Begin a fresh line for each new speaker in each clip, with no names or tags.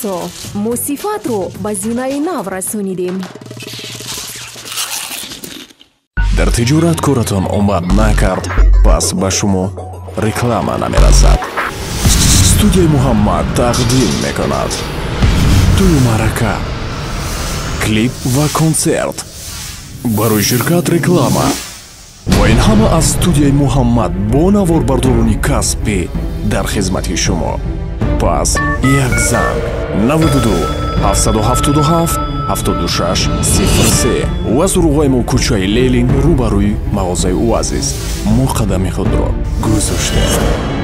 رقصо мусифатро ба зинаи нав расонидем.
дар тиҷорат коратон омад накард, пас ба шумо реклама намерасад. студияи муҳаммад тақдим мекунад тӯю маърака, клип ва консерт. барои ширкат реклама. бо ин ҳама аз студияи муҳаммад бо наворбардорони касбӣ дар хизмати шумо. пас як занг 92 777 7603 ва суруғои мо кӯчаи Лелин рӯбарӯи мағозаи Оазис. мо қадами худро гузоштем.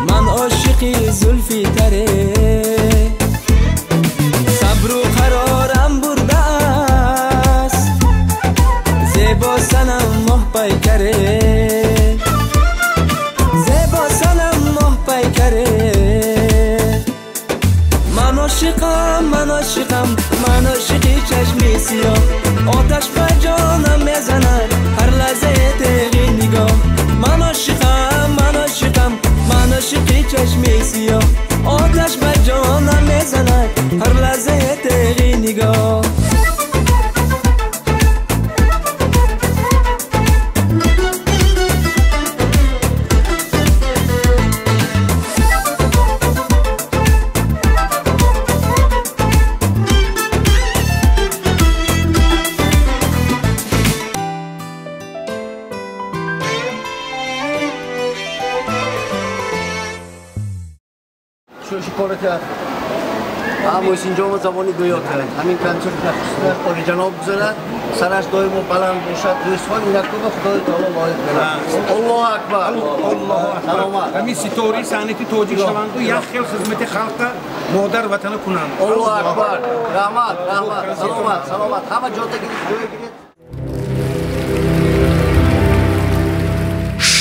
من عاشقی زلفی تره صبر و قرارم برده است زیبا سنم ماه پیکره زیبا سنم ماه پیکره من عاشقم من عاشقم من عاشقی چشمی سیاه آتش به جانم میزند هر لحظه تغییر نگاه من عاشقم من عاشقم من عاشقی چشمی سیاه آتش به جانم میزند هر لحظه تغییر نگاه
شوشی کارت همویس اینجا ما زبانی گویا کرد همین کنسرت نخستر آقای جناب بزند سرش دایم و بلند باشد دوستان این اکتوب خدای تعالی لایق برد الله اکبر الله اکبر
همین ستوری سانتی توجیه شوند و یک خیل خدمت خلق مادر وطن کنند
الله اکبر رحمت رحمت سلامت سلامت همه جاده گیرید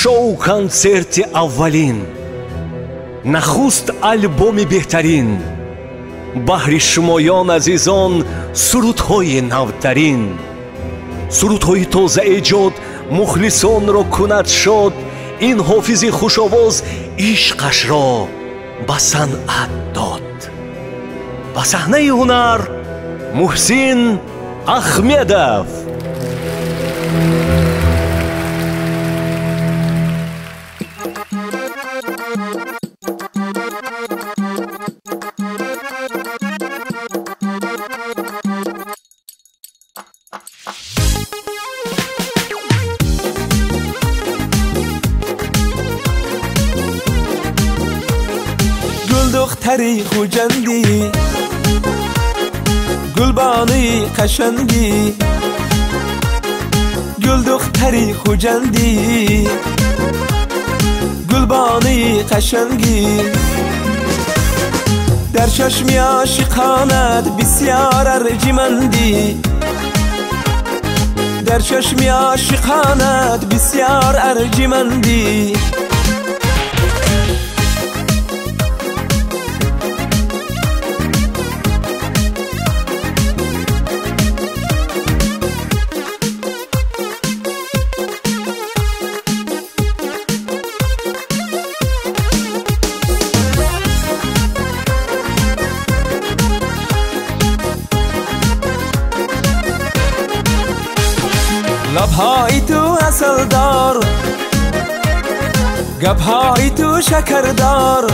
шоу концерти аввалин нахуст альбоми беҳтарин баҳри шумоён азизон сурудҳои навтарин сурудҳои тоза эҷод мухлисонро кунад шод ин ҳофизи хушовоз ишқашро ба санъат дод ба саҳнаи ҳунар муҳсин ахмедов
دختری خوجندی گلبانی قشنگی گل دختری خوجندی گلبانی قشنگی در چشمی عاشقانت بسیار ارجمندی در چشمی عاشقانت بسیار ارجمندی لبهای تو عسل دار گبهای تو شکر دار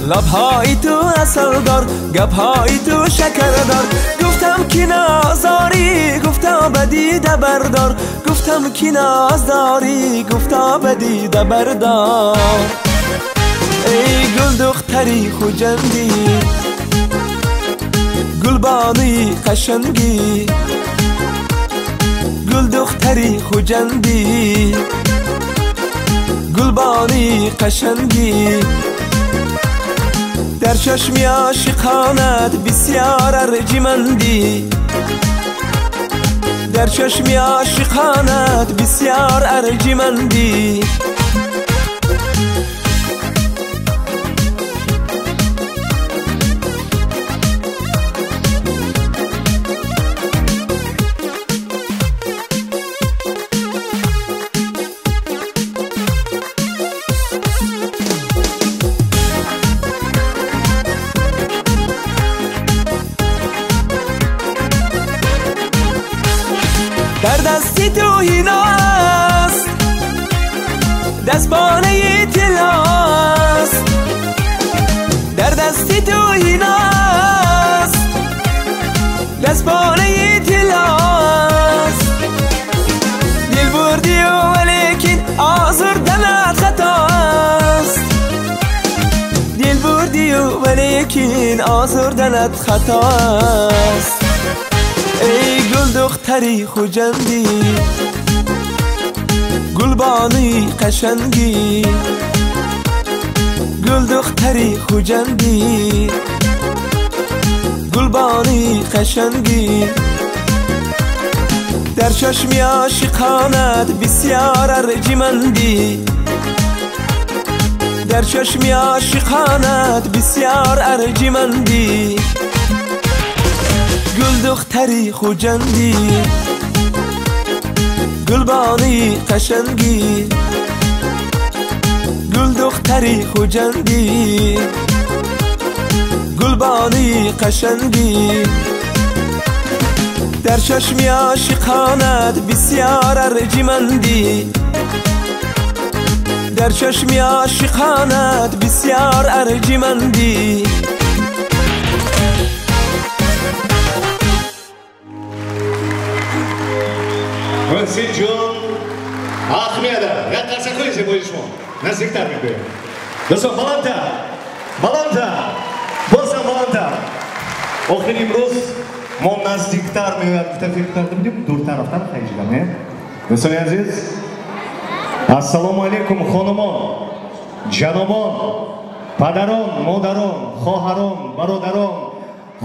لبهای تو عسل دار گبهای تو شکر دار گفتم که نازاری گفتا بدیده بردار گفتم که ناز داری گفتا بدیده بردار ای گل دختری خوجندی گلبانی قشنگی گل دختری خوجندی گلبانی قشنگی در چشمی عاشقانت بسیار ارجمندی در چشمی عاشقانت بسیار ارجمندی در دستی تو هیناست دستبانه طلاست در دستی تو هیناست دستبانه طلاست دل بردی ولیکن آزردنت خطاست دل بردی ولیکن آزردنت خطاست ای گل دختری خوجندی گلبانی قشنگی گل دختری خوجندی گلبانی قشنگی در چشمی عاشقانت بسیار ارجمندی در چشمی عاشقانت بسیار ارجمندی گل دختری خوجندی گلبانی قشنگی گل دختری خوجندی گلبانی قشنگی در چشمی عاشقانت بسیار ارجمندی در چشمی عاشقانت بسیار ارجمندی
Мансин ҷон Ахмеда, як қарсакои зебои шумо наздиктар мегӯем. Дӯстон, баландтар, баландтар, бозам баландтар. Охир имрӯз мо наздиктар меояд гуфта фикр карда будем дуртар рафтан хаҷида не? Дӯстони азиз, ассалому алайкум хонумон, ҷанобон, падарон, модарон, хоҳарон, бародарон,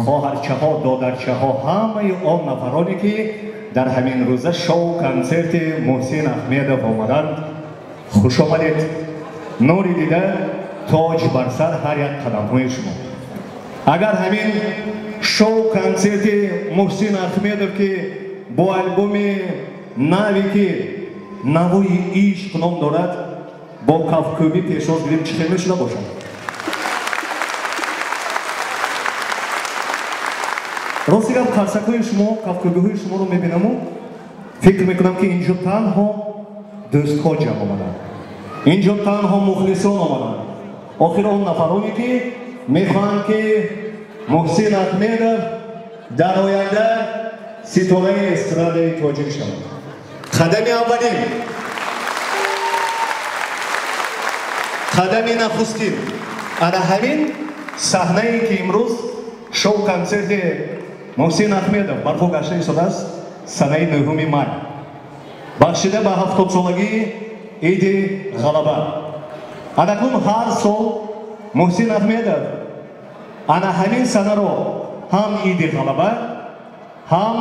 хоҳарчаҳо, додарчаҳо, ҳамаи он нафароне ки дар ҳамин рӯза шоу консерти Муҳсин Ахмедов омаданд, хуш омадед. нури дида, тоҷ бар сар ҳар як қадамҳои шумо. агар ҳамин шоу консерти Муҳсин Ахмедов ки бо албоми нави ки навои ишқ ном дорад бо кафкӯбӣ пешоз гирем чӣ хел мешуда бошад? рости гап қарсакои шумо, кафкӯбиҳои шуморо мебинаму фикр мекунам ки инҷо танҳо дӯстҳо ҷамъ омаданд, инҷо танҳо мухлисон омаданд. охир он нафароне ки мехоҳанд ки Муҳсин Ахмедов дар оянда ситораи эстрадаи тоҷик шавад. қадами аввалин, қадами нахустин ана ҳамин саҳнае ки имрӯз шоу консерти муҳсин аҳмедов барпо гашта истодааст санаи 9 май бахшида ба 70-солагии иди ғалаба. Анакун ҳар сол муҳсин аҳмедов ана ҳамин санаро ҳам иди ғалаба ҳам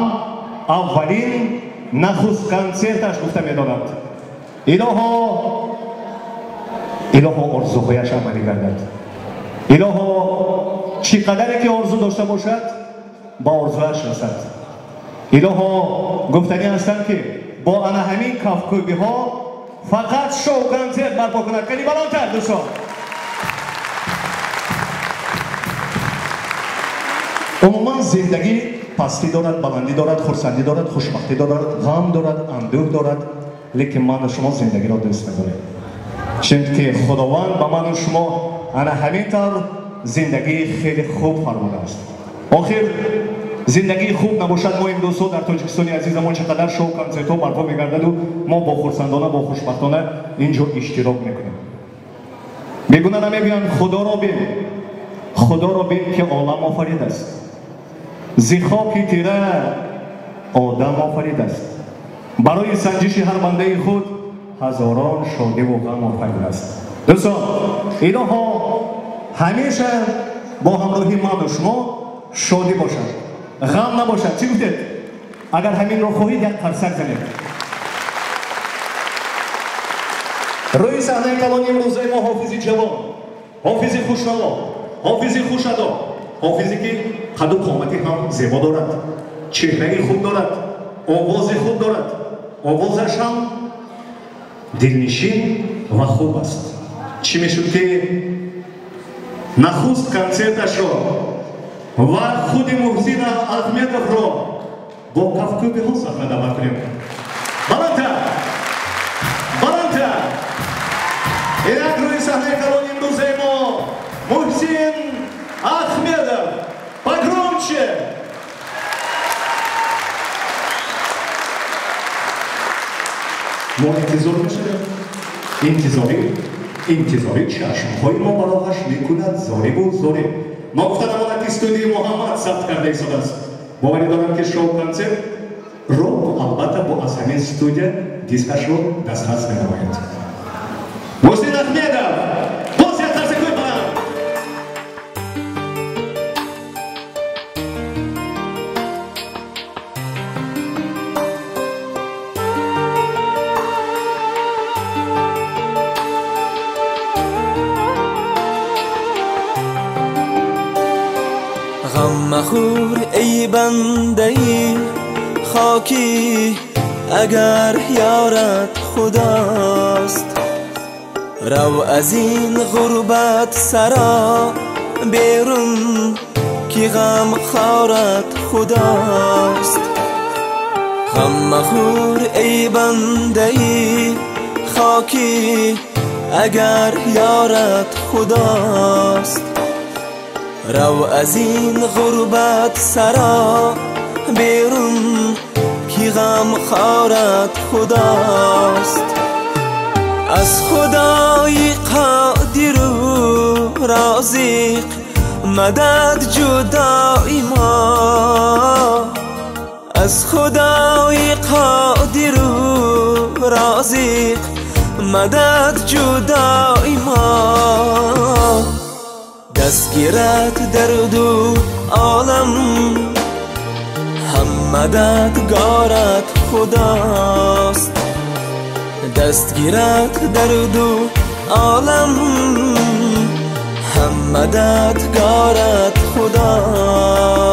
аввалин нахуст консерташ гуфта медонад. илоҳо орзуҳояш амалӣ гардад. илоҳо чӣ қадаре ки орзу дошта бошад ба орзуяш расад. илоҳо гуфтанӣ ҳастанд ки бо ана ҳамин кафкӯбиҳо фақат шоу консерт барпо кунад. кани баландтар дӯстон. умуман зиндагӣ пастӣ дорад, баландӣ дорад, хурсандӣ дорад, хушбахтӣ дорад, ғам дорад, андӯҳ дорад, лекин ману шумо зиндагиро дӯст медорем. чунки худованд ба ману шумо ана ҳамин тавр зиндагии хеле хуб фармудааст. охир зиндагии хуб набошад, мо имрӯзҳо дар тоҷикистони азизамон чӣ қадар шоу консертҳо барпо мегардаду мо бо хурсандона, бо хушбахтона инҷо иштирок мекунем. бегуна намегӯянд худоро бин ки олам офаридааст. зи хоки тира одам офаридааст. барои санҷиши ҳар бандаи худ ҳазорон шодиву ғам офаридааст. дӯстон, илоҳо ҳамеша бо ҳамроҳи ману шумо шодӣ бошад, ғам набошад. чӣ гуфтед? агар ҳаминро хоҳед як қарсак занед. рӯи саҳнаи калони имрӯзаи мо ҳофизи ҷавон, ҳофизи хушнаво, ҳофизи хушадо, ҳофизе ки қаду қомати ҳам зебо дорад, чеҳраи худ дорад, овози худ дорад, овозаш ҳам дилнишин ва хуб аст. чӣ мешуд ки нахуст консерташро ва худи муҳсин аҳмедовро бо кафкӯбиҳо саҳна давар кунем. баландтар инак рӯи саҳнаи калони имрӯзаи мо муҳсин аҳмедов. погромче. мо интизор мешавем. интизори чашмҳои мо бароҳаш мекунад зорибу зориб. мо гуфта намонад ки студии муҳаммад сабт карда истодааст. боварӣ дорам ки шоу консерт ро албатта бо аз ҳамин студия дискашро дастрас менамояд. муҳсин аҳмедов боз як тарзикӯи баланд.
غم مخور ای بنده‌ای خاکی اگر یارت خداست. رو از این غربت سرا بیرون کی غم خارت خداست. غم مخور ای بنده‌ای خاکی اگر یارت خداست. رو از این غربت سرا بیرون کی غم خارت خداست. از خدای قادر و رازق مدد جدای ما. از خدای قادر و رازق مدد جدای ما. دستگیرت درد و عالم هم مددگارت خداست. دستگیرت درد و عالم هم مددگارت خداست.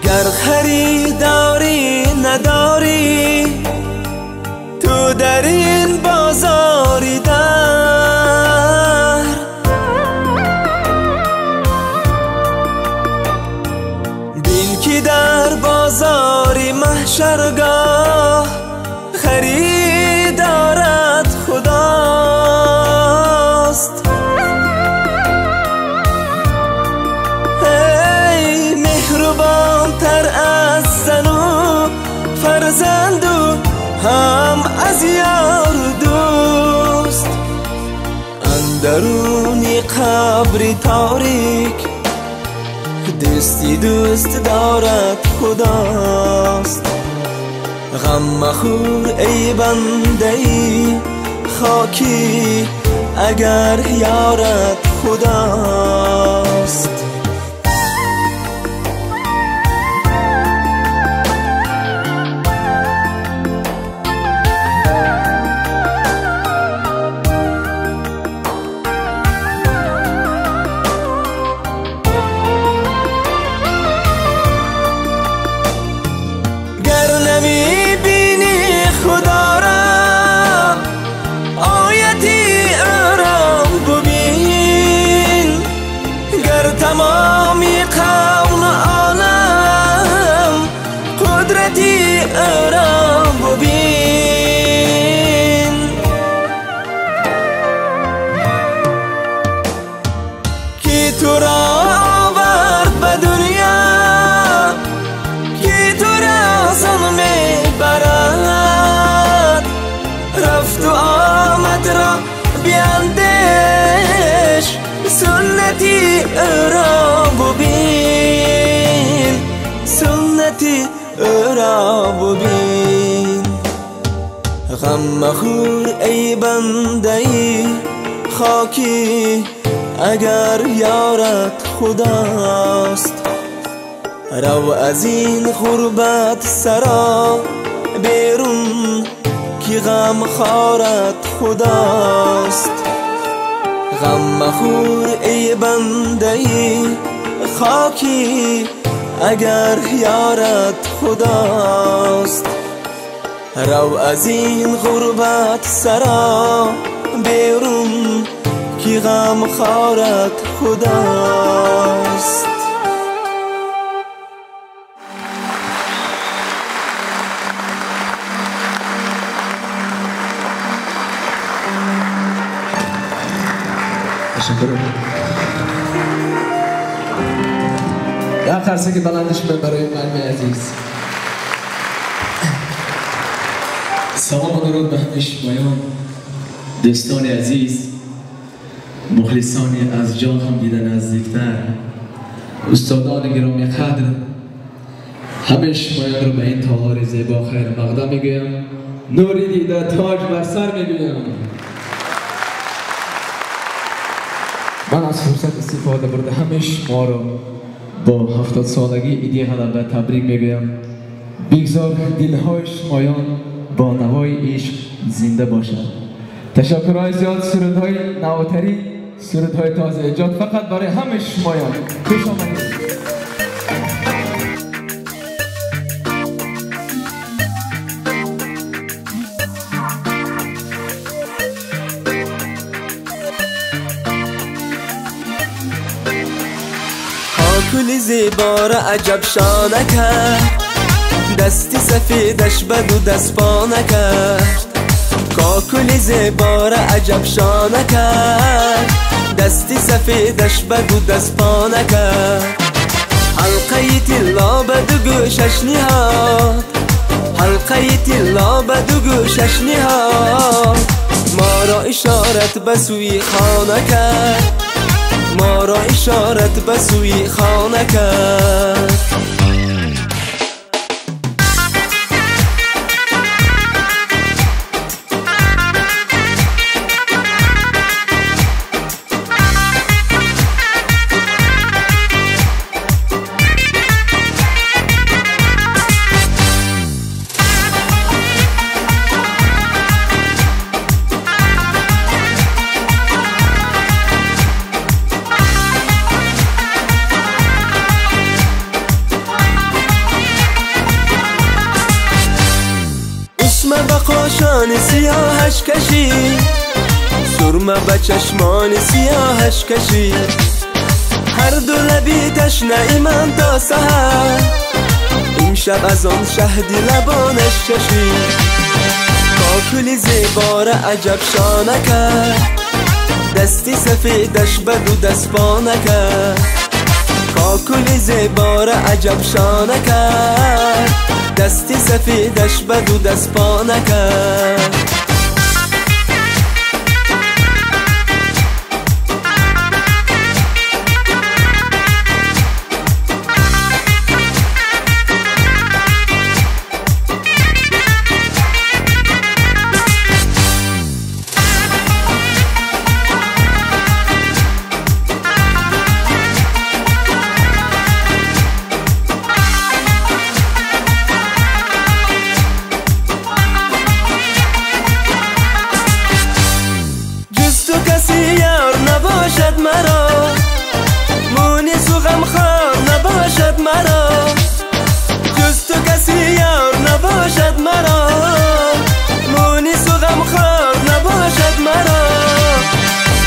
گر خریداری نداری تو در این بازاری در درونی قبری تاریک دوستی دوست دارد خداست. غم مخور ای بنده ای خاکی اگر یارت خداست. تمامی قون عالم قدرتی را ببین. کی تو را آورد به دنیا، کی تو را زن میبرد. رفت و آمد را بیندیش سنتی را ببین، سنتی را ببین. غم مخور ای بنده ای خاکی اگر یارت خداست. رو از این غربت سرا بیرون کی غم خارت خداست. غم مخور ای بنده ای خاکی اگر یارت خداست. رو از این غربت سرا بیرون کی غم خارت خداست.
یا خرسه که بلندش به برای مرمی عزیز. سلام و درود به همه شمایان، دوستان عزیز، مخلصانی از جان هم دیده نزدیکتر، استادان گرامی قدر، همه شمایان رو به این تالار زیبا خیر مقدم میگویم. نوری دیده تاج بر سر میگویم. من از فرصت استفاده برده همه شما رو با 70 سالگی ایدی غلبه تبریک میگویم. بگذار دلهای شمایان با نوای عشق زنده باشد. تشکرهای زیاد، سرودهای نواتری، سرودهای تازه ایجاد فقط برای همه شمایان. خوش آمدید.
کلی زیبا را عجب شانه کرد، دستی سفیدش بد و دست پا نکرد. کاکلی زیبا را عجب شانه کرد، دستی سفیدش بد و دست پا نکرد. حلقه طلا به دو گوشش نهاد، حلقه طلا به دو گوشش نهاد. ما را اشارت به سوی خانه کرد، ما را اشارت به سوی خانه کرد. به قاشان سیاهش کشی، سرمه به چشمان سیاهش کشی. هر دو لبی تشنه من تا سحر، این شب از آن شهدی لبانش چشی. کاکلی زیبا را عجب شانه کرد، دستی سفیدش بد و دست پا نکرد. کاکلی زیبا را عجب شانه کرد، دستی سفیدش بد و دست پا نکرد. تو کسی یار نباشد مرا، مونس و غمخوار نباشد مرا، جز تو کسی یار نباشد مرا، مونس و غمخوار نباشد مرا.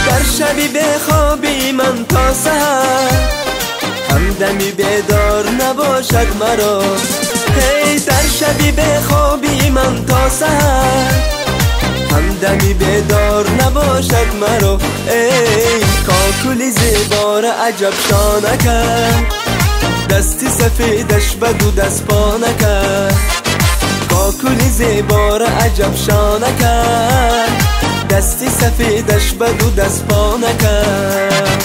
در شبی بخوابی من تا سحر، همدمی بیدار نباشد مرا. هی در شبی بخوابی من تا سحر، همدمی بیدار نباشد مرا. ای کاکلی زیبار عجب شانه کرد، دستی سفیدش بدو دست پا نکرد. کاکلی زیبار عجب شانه کرد، دستی سفیدش بدو دست پا نکرد.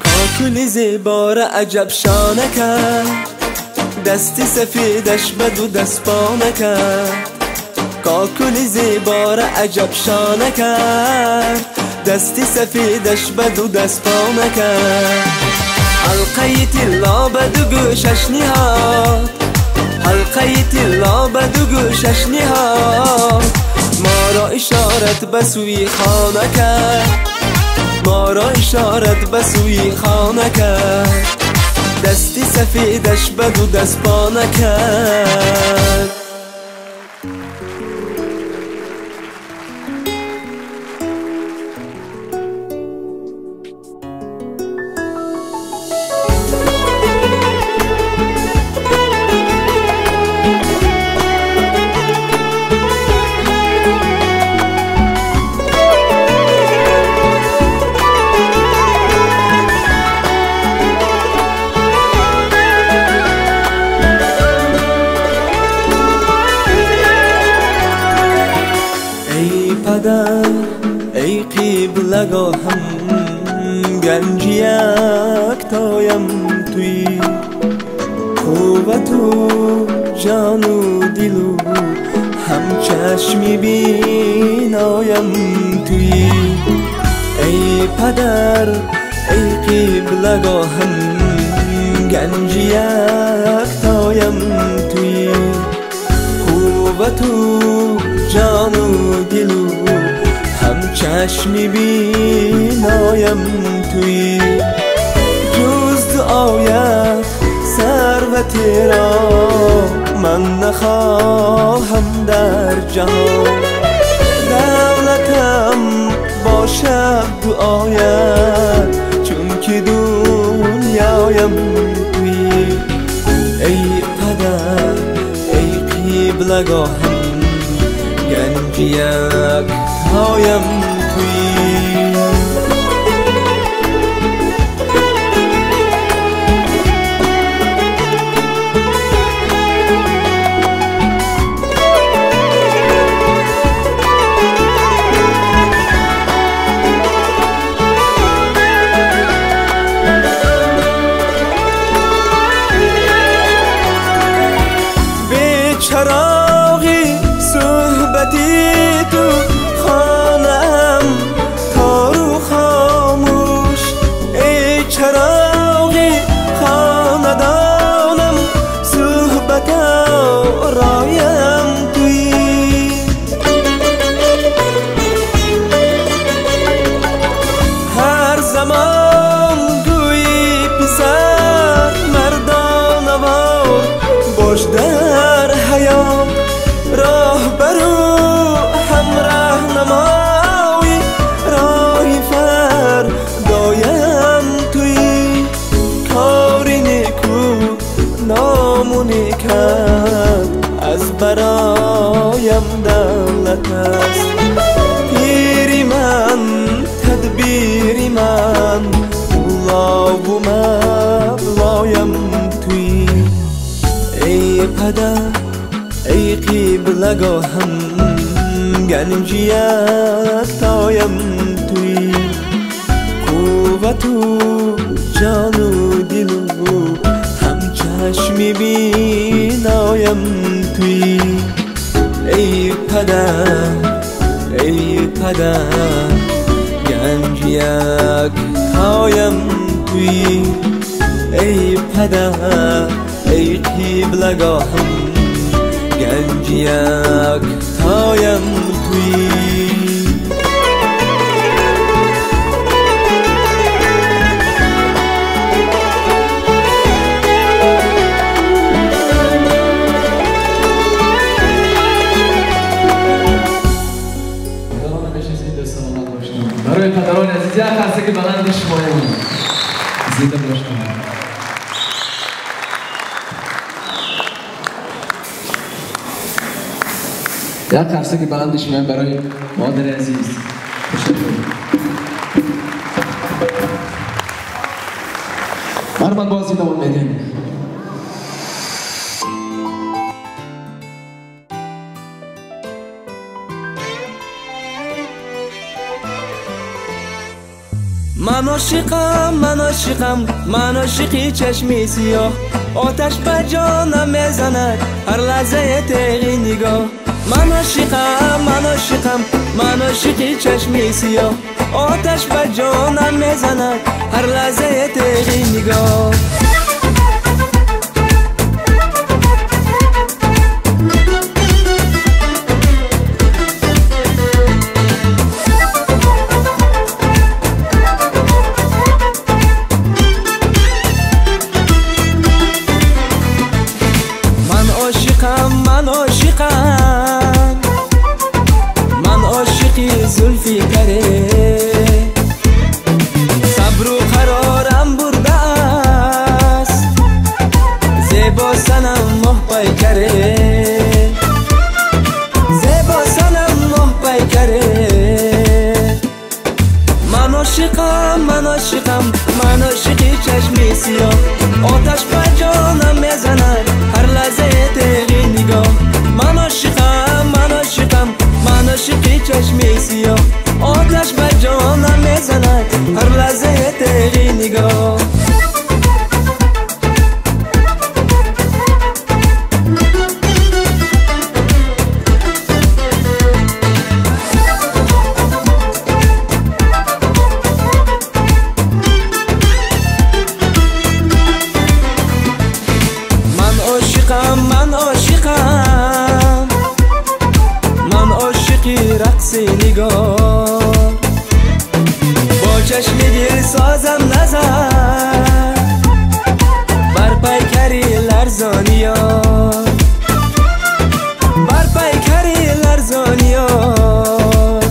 کاکلی زیبار عجب شانه کرد، دستی سفیدش بدو دست پا نکرد. کاکلی زیبار عجب شانه کرد، دستی سفیدش بدو دست پا نکرد. حلقه طلا بدو گوشش نهاد، حلقه طلا بدو گوشش نهاد. ما را اشارت به سوی خانه کرد، ما را اشارت به سوی خانه کرد. دستی سفیدش بدو دست پا نکرد. ای قبلگاهم گنج یکتایم توی، قوت و جان و دل و هم چشمی بینایم توی. ای پدر ای قبلگاهم گنج یکتایم توی، قوت و جان و دل و هم چشمی بینایم توی. جز دعایت ثروتی را من نخواهم در جهان، دولتم باشد دعایت چون که دنیایم توی. ای پدر ای قبلگاهم گنج یکتایم توی. به چراغی صحبتی تو خانم تارو خاموش، ای چراغی خاندانم صحبت رایم توی. هر زمان گویی پسر مردانه وار باش در حیات، راه برو هم راهنمایی راهی فردایم توی. کاری نیکو نام و نیکت از برایم دولت است. پیری من تدبیری من اولا و مبلایم توی. ای پدر ای قبلگاهم گنج یکتایم توی، قوت و جان و دل و هم چشمی بینایم توی. ای پدر ای پدر گنج یک تایم توی ای پدر ای قبلگاهم گنج یک تایم توی
برای پدران عزیز یک خرسک بلند شمایان زیده باشتم یک خرسک بلند شمایان برای مادر عزیز مرمت بازی دوام میدیم
من عاشقم من عاشقی چشمی سیاه آتش به جانم میزند هر لحظه تیغی نگاه من عاشقی چشمی سیاه آتش به جانم میزند هر لحظه تیغی نگاه من عاشقی زلفی کره صبر و قرارم برده است زیبا سنم ماه پیکره زیبا سنم ماه پیکره من عاشقی چشمی سیاه آتش به جانم میزند هر لحظه تیغی نگاه من عاشقی چشمی سیاه آتش به جانم میزند هر لحظه تیغی نگاه من عاشقی رقص نگار با چشم دل سازم نظر بر پیکری لرزانیار بر پیکری لرزانیار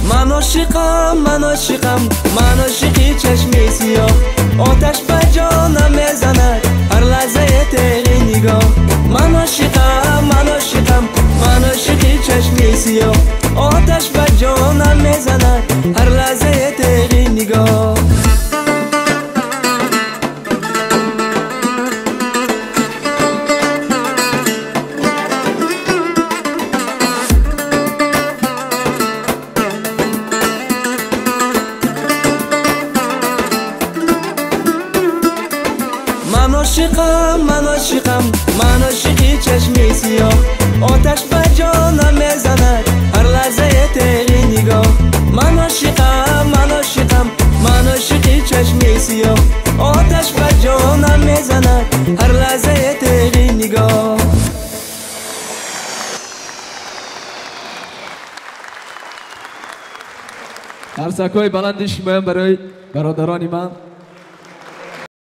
من عاشقی چشمی سیاه آتش به جانم میزند هر لحظه تیغی نگاه من عاشقی چشمی سیاه آتش به جانم میزند هر لحظه تیغی نگاه من عاشقی چشمی سیاه آتش به جانم میزند هر لحظه تیغی نگاه من عاشقی چشمی سیاه آتش به جانم میزند هر لحظه تیغی نگاه
خرسک‌های بلند شمایان برای برادران من